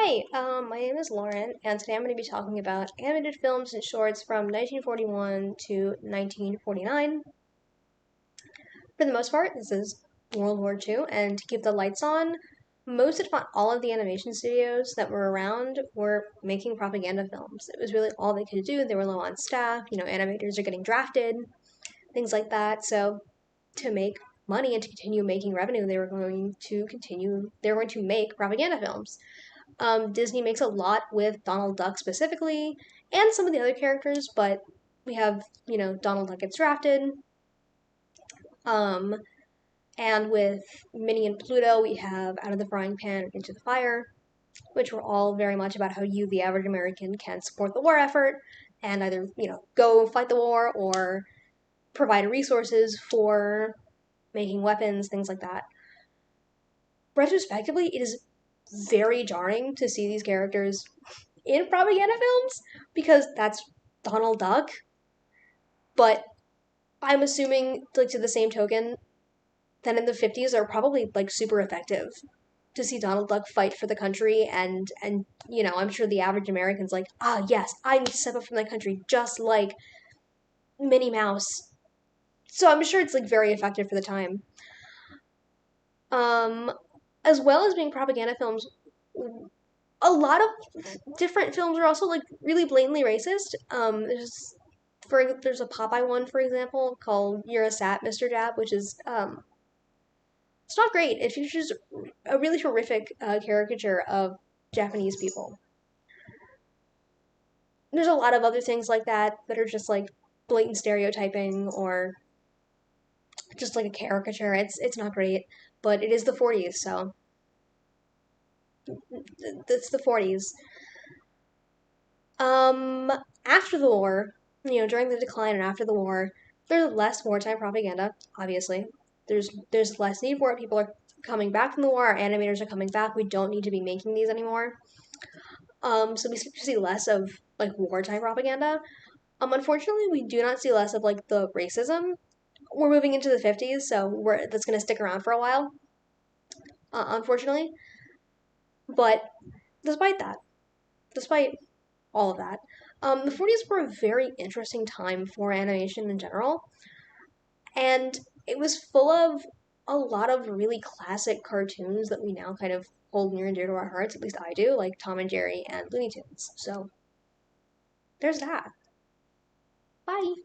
Hi, my name is Lauren, and today I'm going to be talking about animated films and shorts from 1941 to 1949. For the most part, this is World War II, and to keep the lights on, most, if not all, of the animation studios that were around were making propaganda films. It was really all they could do. They were low on staff, animators are getting drafted, things like that. So, to make money and to continue making revenue, they were going to make propaganda films. Disney makes a lot with Donald Duck specifically, and some of the other characters, but we have, Donald Duck gets drafted. Um, and with Minnie and Pluto, we have Out of the Frying Pan and Into the Fire, which were all very much about how you, the average American, can support the war effort and either, go fight the war or provide resources for making weapons, things like that. Retrospectively, it is very jarring to see these characters in propaganda films because that's Donald Duck. But I'm assuming, like, to the same token, that in the 50s are probably like super effective to see Donald Duck fight for the country, and I'm sure the average American's like, ah, yes, I need to step up for my country just like Minnie Mouse. So I'm sure it's like very effective for the time. Um, as well as being propaganda films, a lot of different films are also like really blatantly racist. There's a Popeye one, for example, called "You're a Sap, Mr. Dab," which is it's not great. It features a really horrific caricature of Japanese people. There's a lot of other things like that are just like blatant stereotyping or just like a caricature. It's not great, but it is the 40s, so it's the 40s. Um, After the war, during the decline and after the war, there's less wartime propaganda. Obviously, there's less need for it. People are coming back from the war. Our animators are coming back. We don't need to be making these anymore. So we see less of like wartime propaganda. Unfortunately, we do not see less of like the racism. We're moving into the 50s, so that's gonna stick around for a while. Unfortunately, but despite that, despite all of that. The 40s were a very interesting time for animation in general, and it was full of a lot of really classic cartoons that we now kind of hold near and dear to our hearts, at least I do, like Tom and Jerry and Looney Tunes. So there's that. Bye!